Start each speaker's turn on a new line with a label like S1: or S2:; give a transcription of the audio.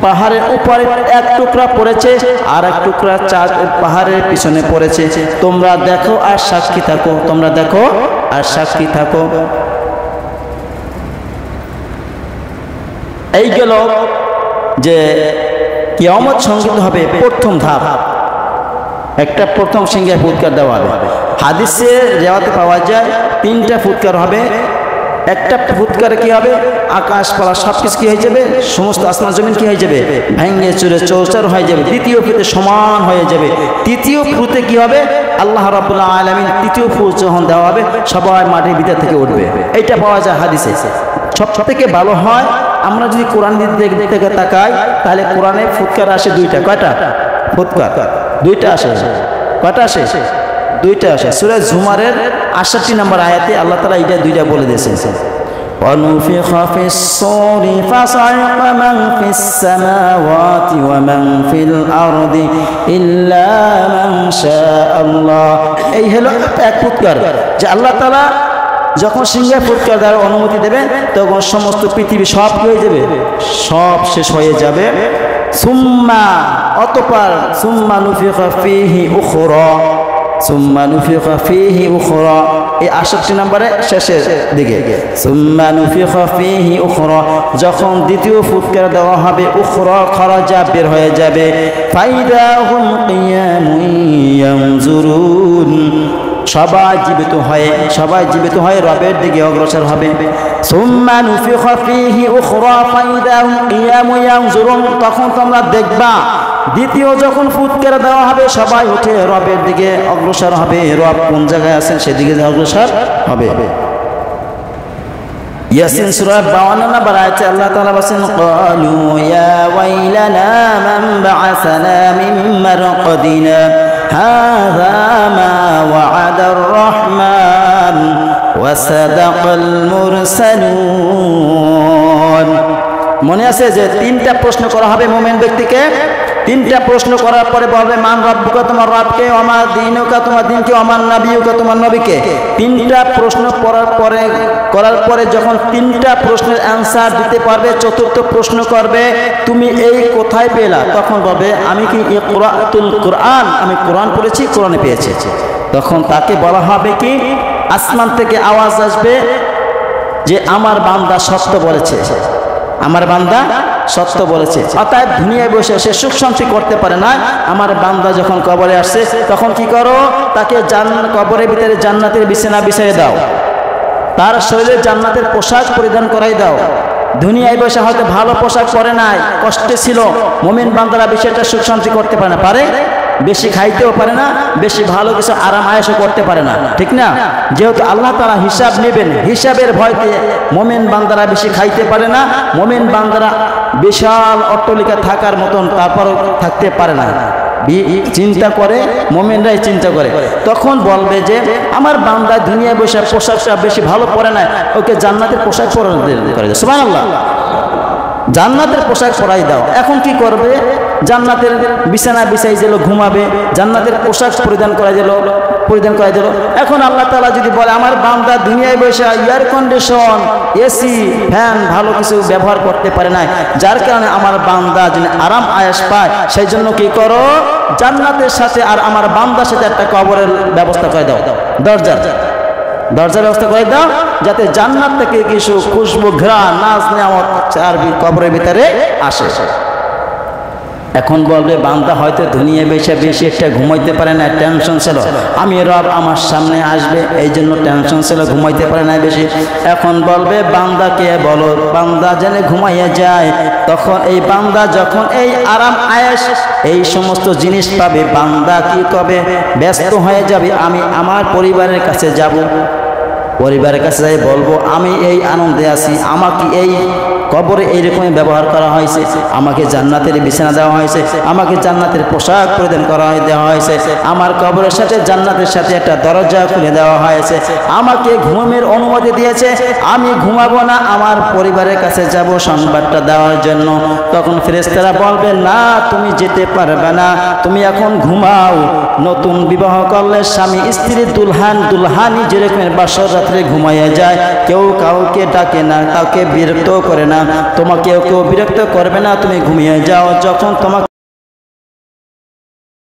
S1: পাহাড়ের উপরে এক টুকরা পড়েছে আর এক টুকরা পাহাড়ের পিছনে পড়েছে, তোমরা দেখো আর সাক্ষী থাকো, তোমরা দেখো আর সাক্ষী থাকো। এই গেল যে কিয়ামত সংগঠিত হবে প্রথম ধাপ, একটা প্রথম সিংহে ফুৎকার দেওয়া হবে। হাদিসে রেওয়াতে পাওয়া যায় 3টা ফুৎকার হবে। একটা ফুৎকারে কি হবে, আকাশপালা সব কিছু কি হয়ে যাবে, সমস্ত আসমান জমিন কি হয়ে যাবে, ভেঙে চুরে চৌচার হয়ে যাবে। দ্বিতীয় ফুতে সমান হয়ে যাবে। তৃতীয় ফুতে কি হবে, আল্লাহ রাব্বুল আলামিন তৃতীয় ফুত যখন দেওয়া হবে সবাই মাটির ভিতর থেকে উঠবে। এইটা পাওয়া যায় হাদিসে। সব থেকে ভালো হয় আমরা যদি কোরআন দিকে তাকাই, তাহলে কোরআনে ফুৎকার আসে 2টা। কয়টা ফুৎকার? 2টা আসে। কয়টা আসে? 2টা আসে। সূরা জুমারের 68 নম্বর আয়াতে আল্লাহ তাআলা এইটা 2টা বলে দিয়েছেন। وَنُفِخَ فِي الصُّورِ فَصَعِقَ مَنْ فِي السَّمَاوَاتِ وَمَنْ فِي الْأَرْضِ إِلَّا مَنْ شَاءَ اللَّهُ। এই হলো এক ফুৎকার, যে আল্লাহ তাআলা যখন সিংহে ফুৎকার দেওয়ার অনুমতি দেবে তখন সমস্ত পৃথিবী সব কি হয়ে যাবে, সব শেষ হয়ে যাবে। সুম্মা অতঃপর সুম্মা নুফিখা ফীহি উখরা, সুম্মা নুফিখা ফীহি উখরা, এই 68 নম্বরে শেষের দিকে সুম্মা নুফিখা ফীহি উখরা, যখন দ্বিতীয় ফুৎকার দেওয়া হবে উখরা খরাজা বের হয়ে যাবে। ফাইদা হুম কিয়ামুন ইয়ানজুরুন, সবাই জীবিত হয়ে রবের দিকে অগ্রসর হবে। সুম্মা নুফিখা ফীহি উখরা ফাইদা হুম কিয়ামুন ইয়ানজুরুন, তখন তোমরা দেখবা দ্বিতীয় যখন ফুৎকার দেওয়া হবে সবাই উঠে রবের দিকে অগ্রসর হবে। রব কোন জায়গায় আছেন সেদিকে অগ্রসর হবে। ইয়াসিন সূরা 52 নম্বর আয়াতে আল্লাহ তাআলা বলেন, ক্বালু ইয়া ওয়াইলানা মান বা'আসানা মিন মারকাদিনা হাযা মা ওয়া'আদার রাহমান ওয়া সাদাকাল মুরসালুন। মনে আছে যে 3টা প্রশ্ন করা হবে মুমিন ব্যক্তিকে। 3টা প্রশ্ন করার পরে বলবে মান রাব্বুকা, তোমার রবকে, আমার দীনুকা, তোমার দিনকে, আমার নবিয়ুকা, তোমার নবীকে। 3টা প্রশ্ন করার পরে যখন 3টা প্রশ্নের অ্যান্সার দিতে পারবে, চতুর্থ প্রশ্ন করবে তুমি এই কোথায় পেলা, তখন বলবে আমি কি ইকরাতুল কুরআন, আমি কোরআন পড়েছি, কোরআনে পেয়েছি। তখন তাকে বলা হবে কি, আসমান থেকে আওয়াজ আসবে যে আমার বান্দা সত্য বলেছে, আমার বান্দা সত্য বলেছে। অতএব দুনিয়ায় বসে সে সুখ শান্তি করতে পারে না। আমার বান্দা যখন কবরে আসছে তখন কি করো, তাকে কবরের ভিতরে জান্নাতের বিছানা বিছিয়ে দাও, তার শরীরে জান্নাতের পোশাক পরিধান করাই দাও। দুনিয়ায় বসে হয়তো ভালো পোশাক পরে নাই, কষ্টে ছিল। মুমিন বান্দারা বিষয়টা সুখ শান্তি করতে পারে না, পারে বেশি খাইতেও পারে না, বেশি ভালো কিছু আরাম আয়েশও করতে পারে না, ঠিক না? যেহেতু আল্লাহ তাআলা হিসাব নেবেন, হিসাবের ভয়তে মুমিন বান্দারা বেশি খাইতে পারে না। মুমিন বান্দারা বিশাল অট্টালিকা থাকার মতন তারপরও থাকতে পারে না। চিন্তা করে, মুমিনরাই চিন্তা করে। তখন বলবে যে আমার বান্দা দুনিয়ায় বসে পোশাকটা বেশি ভালো পরে না, ওকে জান্নাতের পোশাক পরাই দাও। সুবহানাল্লাহ, জান্নাতের পোশাক পরাই দাও। এখন কি করবে, জান্নাতের বিছানা বিছাই দিল, ঘুমাবে, জান্নাতের পোশাক পরিধান করাই দিল। এখন আল্লাহ তাআলা যদি বলে আমার বান্দা দুনিয়ায় বসে এয়ার কন্ডিশন, এসি, ফ্যান ভালো কিছু ব্যবহার করতে পারে না, যার কারণে আমার বান্দা যেন আরাম আয়েশ পায়, সেই জন্য কি করো, জান্নাতের সাথে আর আমার বান্দার সাথে একটা কবরের ব্যবস্থা করে দাও, দরজার ব্যবস্থা করে দাও, যাতে জান্নাত থেকে কিছু খুশবু, ঘ্রাণ, নাজ নেয়ামত আর কবরের ভিতরে আসে। এখন বলবে বান্দা হয়তো দুনিয়া বেশি একটা ঘুমাইতে পারে না, টেনশন ছিল, আমি রব আমার সামনে আসবে এই জন্য টেনশন ছিল, ঘুমাইতে পারে না বেশি। এখন বলবে বান্দাকে বলো, বান্দা যেন ঘুমাইয়া যায়। তখন এই বান্দা যখন এই আরাম আয়েশ এই সমস্ত জিনিস পাবে, বান্দা কি করবে, ব্যস্ত হয়ে যাবে। আমি আমার পরিবারের কাছে যাব, পরিবারের কাছে যাই বলবো আমি এই আনন্দে আছি, আমাকে এই কবরে এইরকম ব্যবহার করা হয়েছে, আমাকে জান্নাতের বিছানা দেওয়া হয়েছে, আমাকে জান্নাতের পোশাক পরিধান করা দেওয়া হয়েছে, আমার কবরের সাথে জান্নাতের সাথে একটা দরজা খুলে দেওয়া হয়েছে, আমাকে ঘুমের অনুমতি দিয়েছে, আমি ঘুমাবো না, আমার পরিবারের কাছে যাব সংবাদটা দেওয়ার জন্য। তখন ফেরেশতারা বলবে না, তুমি যেতে পারবে না, তুমি এখন ঘুমাও। নতুন বিবাহ করলে স্বামী স্ত্রী দুলহানি যেরকম বাসর রাত্রে ঘুমাইয়া যায়, কেউ কাউকে ডাকে না, কাউকে বিরক্ত করে না, তোমাকে কেউ বিরক্ত করবে না, তুমি ঘুমিয়ে যাও। যখন তোমাকে